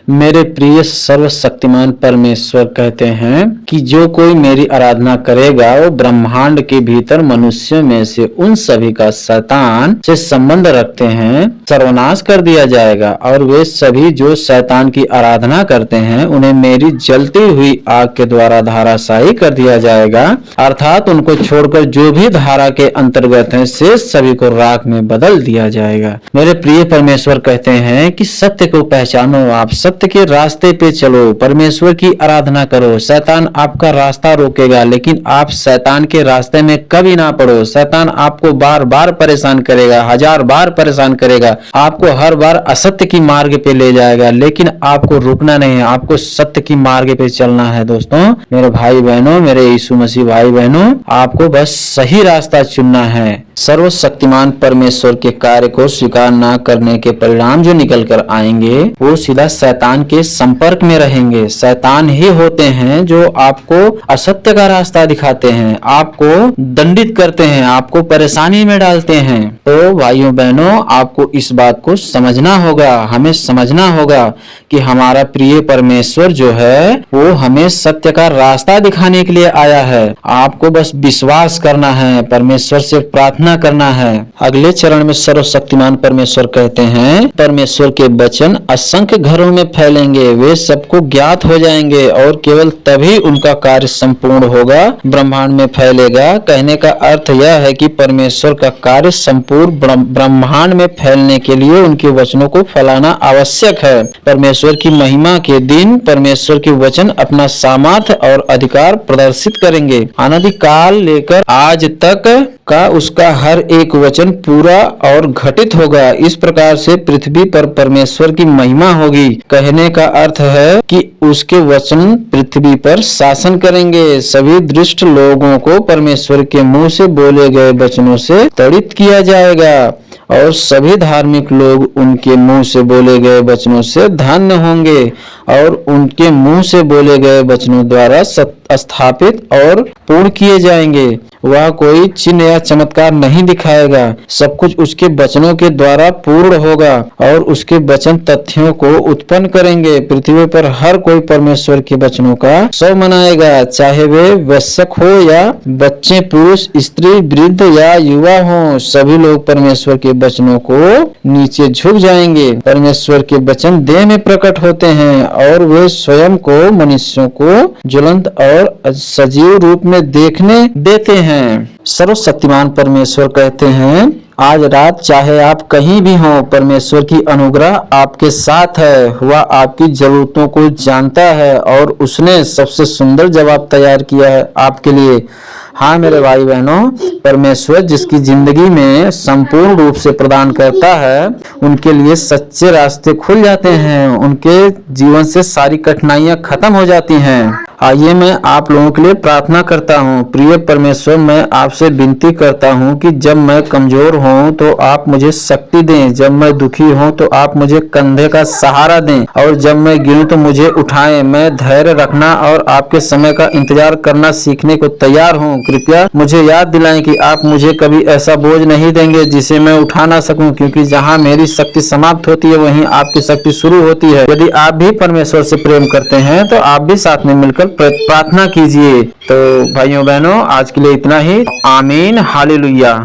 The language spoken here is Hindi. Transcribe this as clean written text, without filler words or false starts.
मेरे प्रिय सर्वशक्तिमान परमेश्वर कहते हैं कि जो कोई मेरी आराधना करेगा वो ब्रह्मांड के भीतर मनुष्यों में से उन सभी का शैतान से संबंध रखते हैं सर्वनाश कर दिया जाएगा, और वे सभी जो शैतान की आराधना करते हैं उन्हें मेरी जलती हुई आग के द्वारा धाराशायी कर दिया जाएगा। अर्थात उनको छोड़कर जो भी धारा के अंतर्गत हैं शेष सभी को राख में बदल दिया जाएगा। मेरे प्रिय परमेश्वर कहते हैं कि सत्य को पहचानो, आप सत्य के रास्ते पे चलो, परमेश्वर की आराधना करो। शैतान आपका रास्ता रोकेगा लेकिन आप शैतान के रास्ते में कभी ना पड़ो। शैतान आपको बार बार परेशान करेगा, हजार बार परेशान करेगा, आपको हर बार असत्य की मार्ग पे ले जाएगा, लेकिन आपको रुकना नहीं है, आपको सत्य की मार्ग पे चलना है। दोस्तों, मेरे भाई बहनों, मेरे यीशु मसीह भाई बहनों, आपको बस सही रास्ता चुनना है। सर्वशक्तिमान परमेश्वर के कार्य को स्वीकार न करने के परिणाम जो निकल कर आएंगे वो सीधा शैतान के संपर्क में रहेंगे। शैतान ही होते हैं जो आपको असत्य का रास्ता दिखाते हैं, आपको दंडित करते हैं, आपको परेशानी में डालते हैं। तो भाइयों बहनों, आपको इस बात को समझना होगा, हमें समझना होगा कि हमारा प्रिय परमेश्वर जो है वो हमें सत्य का रास्ता दिखाने के लिए आया है। आपको बस विश्वास करना है, परमेश्वर से प्रार्थना करना है। अगले चरण में सर्वशक्तिमान परमेश्वर कहते हैं, परमेश्वर के वचन असंख्य घरों में फैलेंगे, वे सबको ज्ञात हो जाएंगे और केवल तभी उनका कार्य संपूर्ण होगा, ब्रह्मांड में फैलेगा। कहने का अर्थ यह है कि परमेश्वर का कार्य संपूर्ण ब्रह्मांड में फैलने के लिए उनके वचनों को फैलाना आवश्यक है। परमेश्वर की महिमा के दिन परमेश्वर के वचन अपना सामर्थ्य और अधिकार प्रदर्शित करेंगे। अनादिकाल लेकर आज तक का उसका हर एक वचन पूरा और घटित होगा। इस प्रकार से पृथ्वी पर परमेश्वर की महिमा होगी। कहने का अर्थ है कि उसके वचन पृथ्वी पर शासन करेंगे। सभी दुष्ट लोगों को परमेश्वर के मुंह से बोले गए वचनों से ताड़ित किया जाएगा और सभी धार्मिक लोग उनके मुंह से बोले गए वचनों से धन्य होंगे और उनके मुंह से बोले गए वचनों द्वारा स्थापित और पूर्ण किए जाएंगे। वह कोई चिन्ह या चमत्कार नहीं दिखाएगा, सब कुछ उसके वचनों के द्वारा पूर्ण होगा और उसके वचन तथ्यों को उत्पन्न करेंगे। पृथ्वी पर हर कोई परमेश्वर के वचनों का उत्सव मनाएगा, चाहे वे वयस्क हो या बच्चे, पुरुष, स्त्री, वृद्ध या युवा हो। सभी लोग परमेश्वर के वचनों को नीचे झुक जाएंगे। परमेश्वर के वचन देह में प्रकट होते हैं और वे स्वयं को मनुष्यों को ज्वलंत और सजीव रूप में देखने देते हैं। सर्वशक्तिमान परमेश्वर कहते हैं, आज रात चाहे आप कहीं भी हो, परमेश्वर की अनुग्रह आपके साथ है। वह आपकी जरूरतों को जानता है और उसने सबसे सुंदर जवाब तैयार किया है आपके लिए। हाँ मेरे भाई बहनों, परमेश्वर जिसकी जिंदगी में संपूर्ण रूप से प्रदान करता है उनके लिए सच्चे रास्ते खुल जाते हैं, उनके जीवन से सारी कठिनाइयां खत्म हो जाती हैं। आइए मैं आप लोगों के लिए प्रार्थना करता हूँ। प्रिय परमेश्वर, मैं आपसे विनती करता हूँ कि जब मैं कमजोर हूँ तो आप मुझे शक्ति दें, जब मैं दुखी हूँ तो आप मुझे कंधे का सहारा दें, और जब मैं गिरूं तो मुझे उठाएं। मैं धैर्य रखना और आपके समय का इंतजार करना सीखने को तैयार हूँ। कृपया मुझे याद दिलाएं कि आप मुझे कभी ऐसा बोझ नहीं देंगे जिसे मैं उठा ना सकूं, क्योंकि जहां मेरी शक्ति समाप्त होती है वहीं आपकी शक्ति शुरू होती है। यदि आप भी परमेश्वर से प्रेम करते हैं तो आप भी साथ में मिलकर प्रार्थना कीजिए। तो भाइयों बहनों, आज के लिए इतना ही। आमीन, हालेलुया।